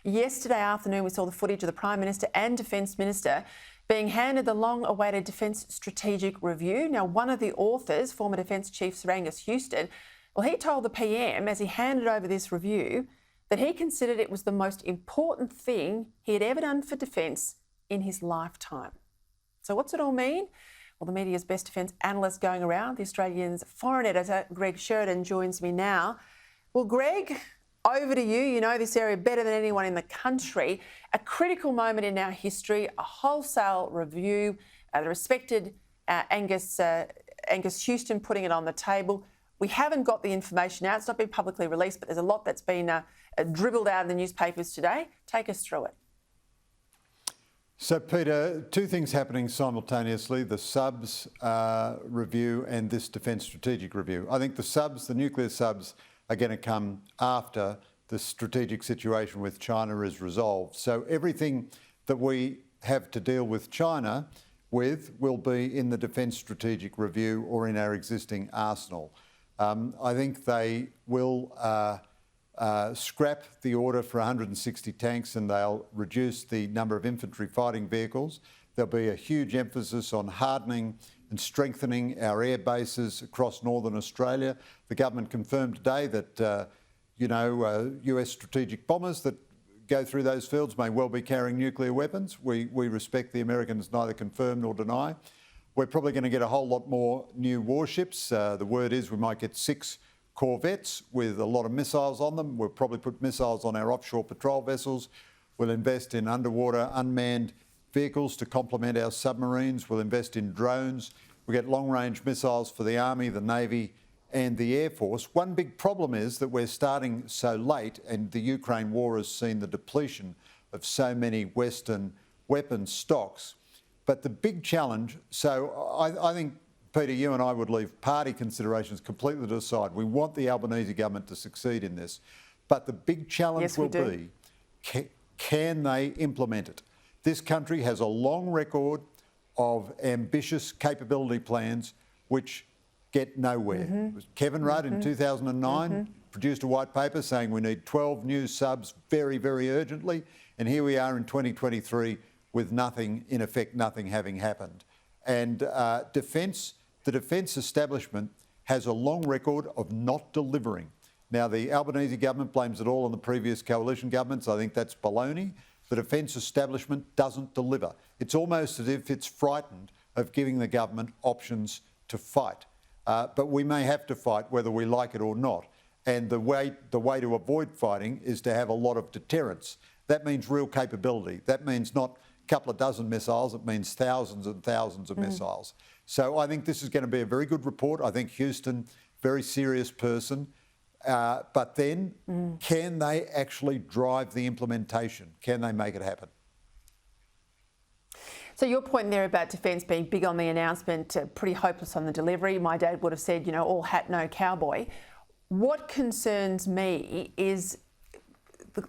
Yesterday afternoon, we saw the footage of the Prime Minister and Defence Minister being handed the long-awaited Defence Strategic Review. Now, one of the authors, former Defence Chief Sir Angus Houston, well, he told the PM as he handed over this review that he considered it was the most important thing he had ever done for Defence in his lifetime. So what's it all mean? Well, the media's best defence analyst going around, the Australian's foreign editor, Greg Sheridan, joins me now. Well, Greg, over to you. You know this area better than anyone in the country. A critical moment in our history, a wholesale review, the respected Angus Houston putting it on the table. We haven't got the information out. It's not been publicly released, but there's a lot that's been dribbled out in the newspapers today. Take us through it. So, Peter, two things happening simultaneously, the subs review and this Defence Strategic Review. I think the nuclear subs are going to come after the strategic situation with China is resolved. So everything that we have to deal with China with will be in the Defence Strategic Review or in our existing arsenal. I think they will scrap the order for 160 tanks and they'll reduce the number of infantry fighting vehicles. There'll be a huge emphasis on hardening and strengthening our air bases across northern Australia. The government confirmed today that, US strategic bombers that go through those fields may well be carrying nuclear weapons. We respect the Americans neither confirm nor deny. We're probably going to get a whole lot more new warships. The word is we might get 6 corvettes with a lot of missiles on them. We'll probably put missiles on our offshore patrol vessels. We'll invest in underwater unmanned vehicles to complement our submarines. We'll invest in drones. We'll get long-range missiles for the Army, the Navy and the Air Force. One big problem is that we're starting so late and the Ukraine war has seen the depletion of so many Western weapons stocks. But the big challenge, so I think, Peter, you and I would leave party considerations completely to the side. We want the Albanese government to succeed in this. But the big challenge will be, can they implement it? This country has a long record of ambitious capability plans which get nowhere. Kevin Rudd in 2009 produced a white paper saying we need 12 new subs very, very urgently. And here we are in 2023 with nothing, in effect, nothing having happened. And the defence establishment has a long record of not delivering. Now, the Albanese government blames it all on the previous coalition governments. I think that's baloney. The defence establishment doesn't deliver. It's almost as if it's frightened of giving the government options to fight. But we may have to fight whether we like it or not. And the way to avoid fighting is to have a lot of deterrence. That means real capability. That means not a couple of dozen missiles, it means thousands and thousands of missiles. So I think this is going to be a very good report. I think Houston, very serious person. But then, can they actually drive the implementation? Can they make it happen? So your point there about defence being big on the announcement, pretty hopeless on the delivery. My dad would have said, all hat, no cowboy. What concerns me is the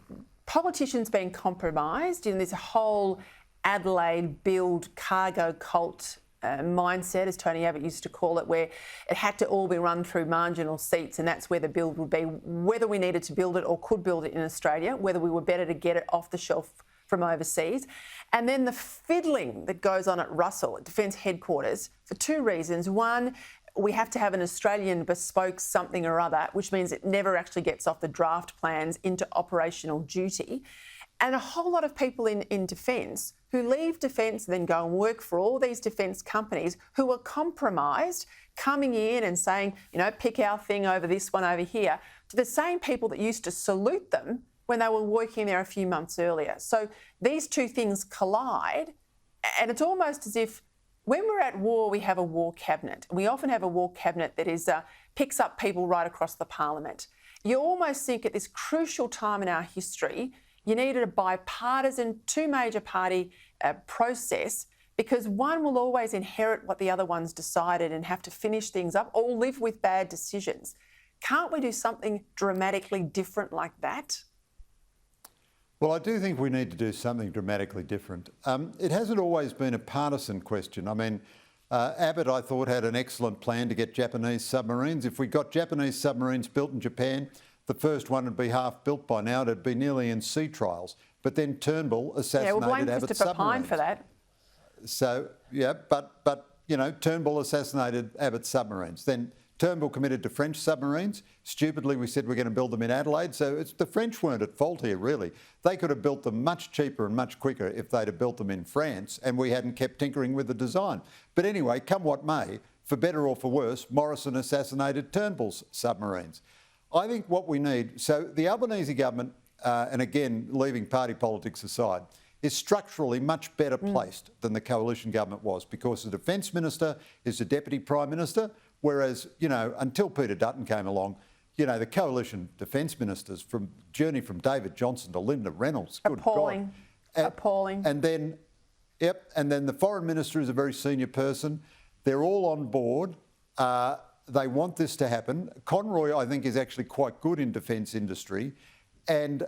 politicians being compromised in this whole Adelaide build cargo cult mindset, as Tony Abbott used to call it, where it had to all be run through marginal seats, and that's where the build would be, whether we needed to build it or could build it in Australia, whether we were better to get it off the shelf from overseas. And then the fiddling that goes on at Russell, at Defence Headquarters, for two reasons. One, we have to have an Australian bespoke something or other, which means it never actually gets off the draft plans into operational duty. And a whole lot of people in defence who leave defence and then go and work for all these defence companies who are compromised, coming in and saying, pick our thing over this one over here, to the same people that used to salute them when they were working there a few months earlier. So these two things collide, and it's almost as if when we're at war, we have a war cabinet. We often have a war cabinet that picks up people right across the parliament. You almost think at this crucial time in our history, you needed a bipartisan, two major party process, because one will always inherit what the other one's decided and have to finish things up or live with bad decisions. Can't we do something dramatically different like that? Well, I do think we need to do something dramatically different. It hasn't always been a partisan question. I mean, Abbott, I thought, had an excellent plan to get Japanese submarines. If we got Japanese submarines built in Japan, the first one would be half built by now. It'd be nearly in sea trials. But then Turnbull assassinated we'll blame Abbott's Christopher Pyne submarines. for that. So, yeah, but you know, Turnbull assassinated Abbott's submarines. Then Turnbull committed to French submarines. Stupidly, we said we're going to build them in Adelaide. So the French weren't at fault here, really. They could have built them much cheaper and much quicker if they'd have built them in France and we hadn't kept tinkering with the design. But anyway, come what may, for better or for worse, Morrison assassinated Turnbull's submarines. I think what we need, so the Albanese government, and again, leaving party politics aside, is structurally much better placed than the coalition government was, because the Defence Minister is the Deputy Prime Minister, whereas, you know, until Peter Dutton came along, you know, the coalition Defence Ministers from David Johnson to Linda Reynolds, good Appalling. God. Appalling. And then the Foreign Minister is a very senior person. They're all on board. They want this to happen. Conroy, I think, is actually quite good in defence industry. And,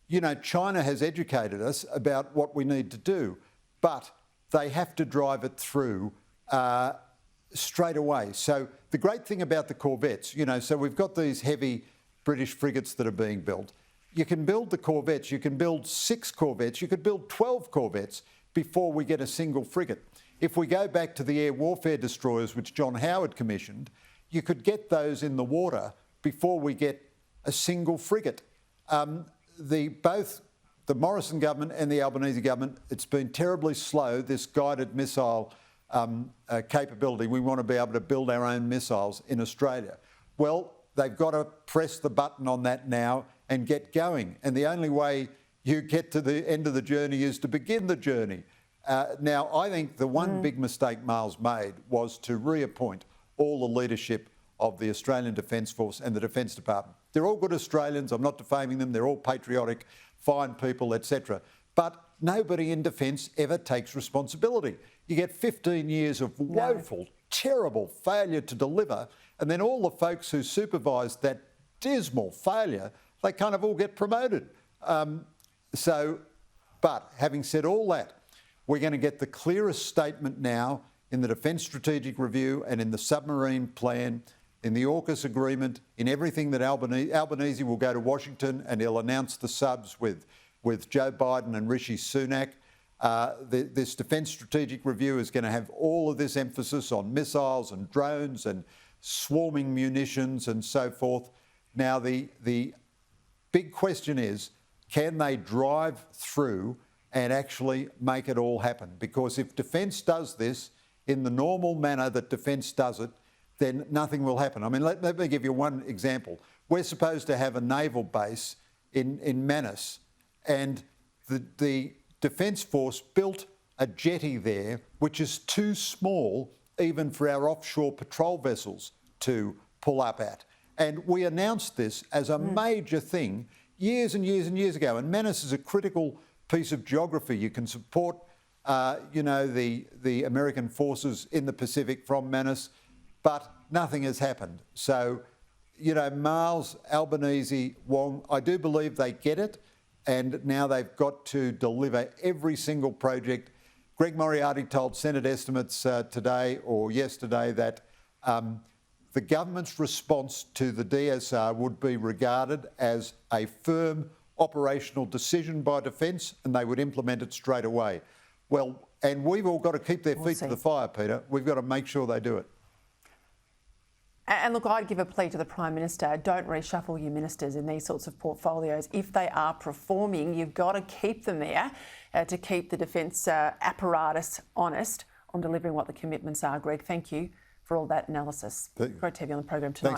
you know, China has educated us about what we need to do, but they have to drive it through straight away. So the great thing about the corvettes, you know, so we've got these heavy British frigates that are being built. You can build the corvettes, you can build 6 corvettes, you could build 12 corvettes before we get a single frigate. If we go back to the air warfare destroyers, which John Howard commissioned, you could get those in the water before we get a single frigate. Both the Morrison government and the Albanese government, it's been terribly slow, this guided missile capability. We want to be able to build our own missiles in Australia. Well, they've got to press the button on that now and get going. And the only way you get to the end of the journey is to begin the journey. Now, I think the one big mistake Miles made was to reappoint all the leadership of the Australian Defence Force and the Defence Department. They're all good Australians, I'm not defaming them, they're all patriotic, fine people, etc. But nobody in defence ever takes responsibility. You get 15 years of woeful, terrible failure to deliver, and then all the folks who supervised that dismal failure, they kind of all get promoted. But having said all that, we're going to get the clearest statement now in the Defence Strategic Review and in the submarine plan, in the AUKUS agreement, in everything that Albanese will go to Washington and he'll announce the subs with Joe Biden and Rishi Sunak. This Defence Strategic Review is going to have all of this emphasis on missiles and drones and swarming munitions and so forth. Now, the big question is, can they drive through and actually make it all happen? Because if Defence does this in the normal manner that Defence does it, then nothing will happen. I mean, let me give you one example. We're supposed to have a naval base in Manus, and the Defence Force built a jetty there which is too small even for our offshore patrol vessels to pull up at. And we announced this as a major thing years and years and years ago. And Manus is a critical piece of geography. You can support, you know, the American forces in the Pacific from Manus, but nothing has happened. So, you know, Miles, Albanese, Wong, I do believe they get it, and now they've got to deliver every single project. Greg Moriarty told Senate estimates today or yesterday that the government's response to the DSR would be regarded as a firm operational decision by Defence, and they would implement it straight away. Well, and we've all got to keep their feet to the fire, Peter. We've got to make sure they do it. And look, I'd give a plea to the Prime Minister, don't reshuffle your ministers in these sorts of portfolios. If they are performing, you've got to keep them there to keep the defence apparatus honest on delivering what the commitments are. Greg, thank you for all that analysis. Great to have you on the program tonight. Thanks.